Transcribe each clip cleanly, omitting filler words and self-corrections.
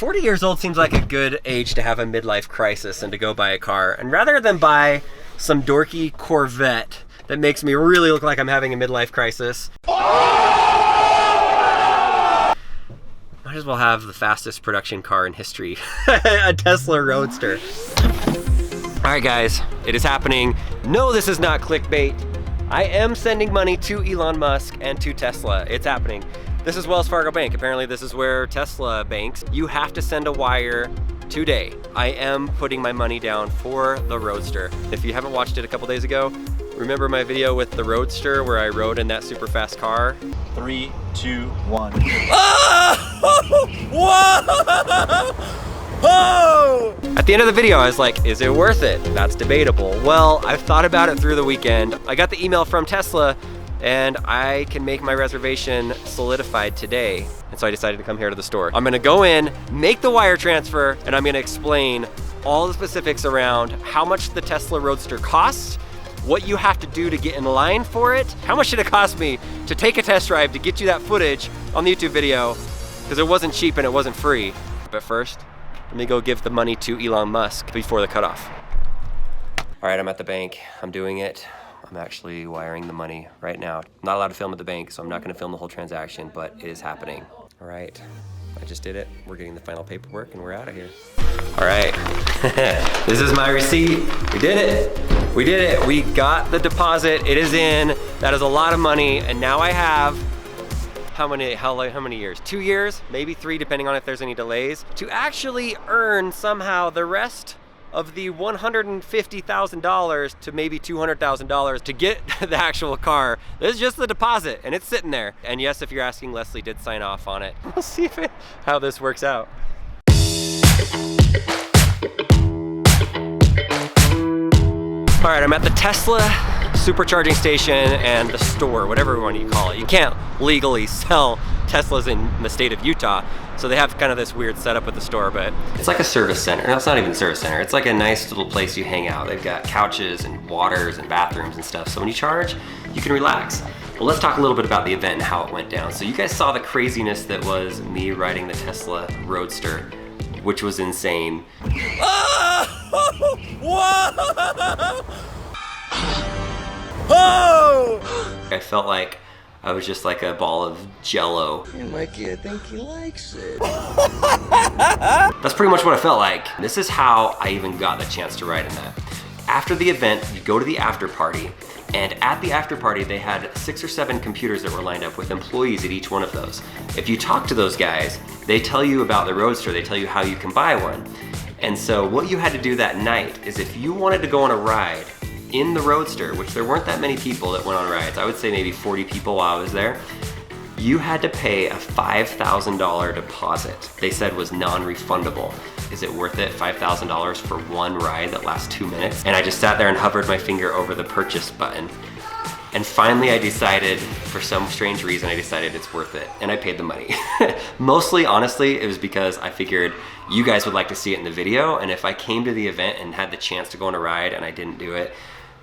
40 years old seems like a good age to have a midlife crisis and to go buy a car. And rather than buy some dorky Corvette that makes me really look like I'm having a midlife crisis, might as well have the fastest production car in history, a Tesla Roadster. All right, guys, it is happening. No, this is not clickbait. I am sending money to Elon Musk and to Tesla. It's happening. This is Wells Fargo Bank. Apparently this is where Tesla banks. You have to send a wire today. I am putting my money down for the Roadster. If you haven't watched it a couple days ago, remember my video with the Roadster where I rode in that super fast car? 3, 2, 1. Whoa! Whoa! At the end of the video, I was like, is it worth it? That's debatable. Well, I've thought about it through the weekend. I got the email from Tesla and I can make my reservation solidified today. And so I decided to come here to the store. I'm gonna go in, make the wire transfer, and I'm gonna explain all the specifics around how much the Tesla Roadster costs, what you have to do to get in line for it, how much did it cost me to take a test drive to get you that footage on the YouTube video, because it wasn't cheap and it wasn't free. But first, let me go give the money to Elon Musk before the cutoff. All right, I'm at the bank, I'm doing it. I'm actually wiring the money right now. I'm not allowed to film at the bank, so I'm not gonna film the whole transaction, but it is happening. All right, I just did it. We're getting the final paperwork and we're out of here. All right, this is my receipt. We did it. We did it. We got the deposit. It is in. That is a lot of money, and now I have how many years? 2 years, maybe 3, depending on if there's any delays, to actually earn somehow the rest of the $150,000 to maybe $200,000 to get the actual car. This is just the deposit, and it's sitting there. And yes, if you're asking, Leslie did sign off on it. We'll see how this works out. All right, I'm at the Tesla supercharging station and the store, whatever one you call it. You can't legally sell Teslas in the state of Utah, so they have kind of this weird setup with the store, but it's like a service center. No, it's not even a service center. It's like a nice little place you hang out. They've got couches and waters and bathrooms and stuff, so when you charge, you can relax. Well, let's talk a little bit about the event and how it went down. So you guys saw the craziness that was me riding the Tesla Roadster, which was insane. Oh! I felt like I was just like a ball of jello. Hey Mikey, I think he likes it. That's pretty much what I felt like. This is how I even got the chance to ride in that. After the event, you go to the after party, and at the after party, they had 6 or 7 computers that were lined up with employees at each one of those. If you talk to those guys, they tell you about the Roadster, they tell you how you can buy one. And so what you had to do that night is if you wanted to go on a ride in the Roadster, which there weren't that many people that went on rides, I would say maybe 40 people while I was there, you had to pay a $5,000 deposit. They said was non-refundable. Is it worth it, $5,000 for one ride that lasts 2 minutes? And I just sat there and hovered my finger over the purchase button. And finally I decided, for some strange reason, I decided it's worth it, and I paid the money. Mostly, honestly, it was because I figured you guys would like to see it in the video, and if I came to the event and had the chance to go on a ride and I didn't do it,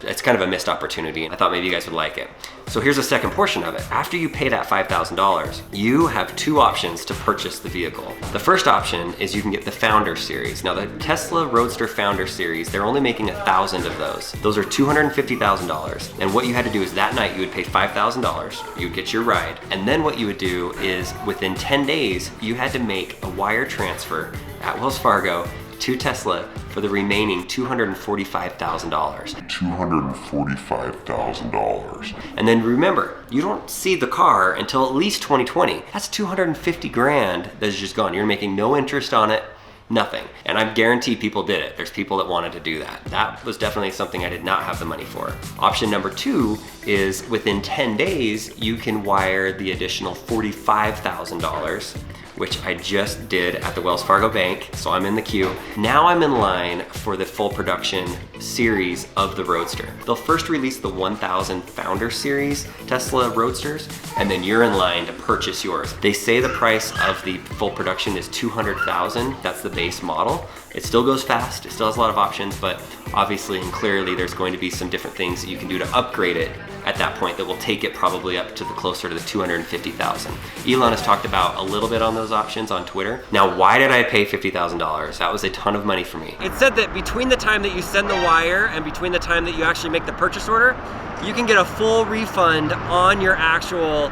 it's kind of a missed opportunity. I thought maybe you guys would like it. So here's the second portion of it. After you pay that $5,000, you have 2 options to purchase the vehicle. The first option is you can get the Founder Series. Now the Tesla Roadster Founder Series, they're only making 1,000 of those. Those are $250,000. And what you had to do is that night you would pay $5,000, you would get your ride. And then what you would do is within 10 days, you had to make a wire transfer at Wells Fargo to Tesla for the remaining $245,000. $245,000. And then remember, you don't see the car until at least 2020. That's 250 grand that's just gone. You're making no interest on it, nothing. And I guarantee people did it. There's people that wanted to do that. That was definitely something I did not have the money for. Option number 2 is within 10 days, you can wire the additional $45,000, which I just did at the Wells Fargo Bank, so I'm in the queue. Now I'm in line for the full production series of the Roadster. They'll first release the 1,000 Founder Series Tesla Roadsters, and then you're in line to purchase yours. They say the price of the full production is $200,000. That's the base model. It still goes fast, it still has a lot of options, but obviously and clearly there's going to be some different things that you can do to upgrade it at that point that will take it probably up to the closer to the 250,000. Elon has talked about a little bit on those options on Twitter. Now, why did I pay $50,000? That was a ton of money for me. It said that between the time that you send the wire and between the time that you actually make the purchase order, you can get a full refund on your actual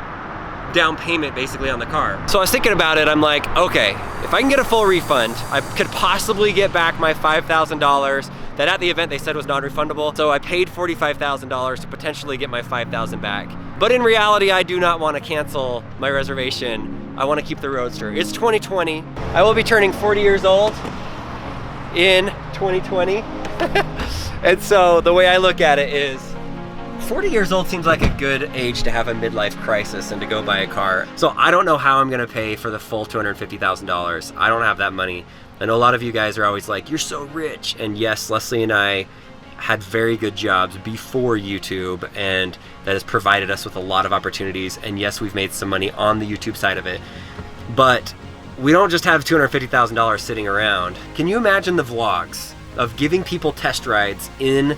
down payment basically on the car. So I was thinking about it, I'm like, okay, if I can get a full refund, I could possibly get back my $5,000 that at the event they said was non-refundable. So I paid $45,000 to potentially get my $5,000 back. But in reality, I do not want to cancel my reservation. I want to keep the Roadster. It's 2020. I will be turning 40 years old in 2020. And so the way I look at it is, 40 years old seems like a good age to have a midlife crisis and to go buy a car. So I don't know how I'm gonna pay for the full $250,000. I don't have that money. I know a lot of you guys are always like, you're so rich. And yes, Leslie and I had very good jobs before YouTube, and that has provided us with a lot of opportunities. And yes, we've made some money on the YouTube side of it, but we don't just have $250,000 sitting around. Can you imagine the vlogs of giving people test rides in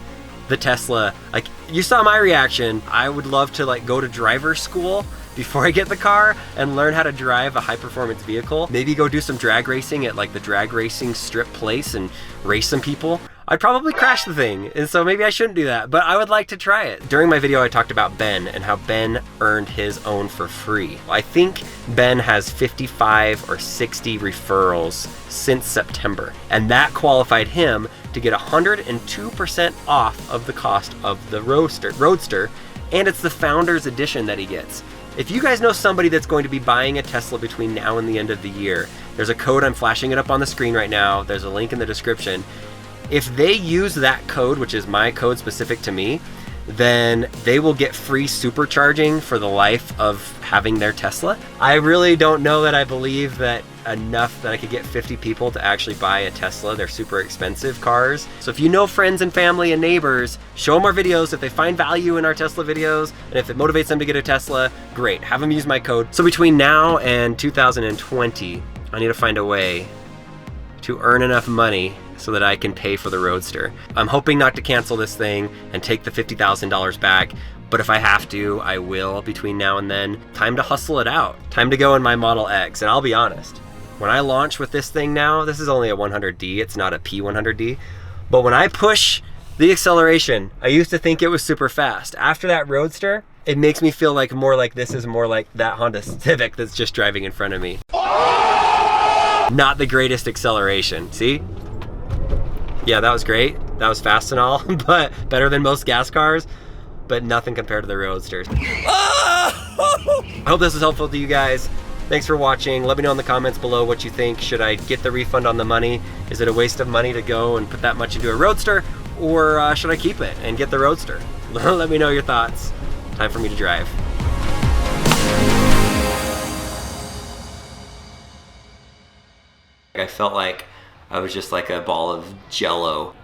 the Tesla? Like, you saw my reaction. I would love to like go to driver school before I get the car and learn how to drive a high performance vehicle. Maybe go do some drag racing at like the drag racing strip place and race some people. I'd probably crash the thing, and so maybe I shouldn't do that, but I would like to try it. During my video, I talked about Ben and how Ben earned his own for free. I think Ben has 55 or 60 referrals since September, and that qualified him to get 102% off of the cost of the Roadster, and it's the Founders Edition that he gets. If you guys know somebody that's going to be buying a Tesla between now and the end of the year, there's a code, I'm flashing it up on the screen right now, there's a link in the description. If they use that code, which is my code specific to me, then they will get free supercharging for the life of having their Tesla. I really don't know that I believe that enough that I could get 50 people to actually buy a Tesla. They're super expensive cars. So if you know friends and family and neighbors, show them our videos. If they find value in our Tesla videos, and if it motivates them to get a Tesla, great, have them use my code. So between now and 2020, I need to find a way to earn enough money so that I can pay for the Roadster. I'm hoping not to cancel this thing and take the $50,000 back, but if I have to, I will between now and then. Time to hustle it out. Time to go in my Model X, and I'll be honest, when I launch with this thing now, this is only a 100D, it's not a P100D, but when I push the acceleration, I used to think it was super fast. After that Roadster, it makes me feel like more like this is more like that Honda Civic that's just driving in front of me. Not the greatest acceleration, see? Yeah, that was great. That was fast and all, but better than most gas cars, but nothing compared to the Roadsters. I hope this was helpful to you guys. Thanks for watching. Let me know in the comments below what you think. Should I get the refund on the money? Is it a waste of money to go and put that much into a Roadster? Or should I keep it and get the Roadster? Let me know your thoughts. Time for me to drive. I felt like I was just like a ball of Jello.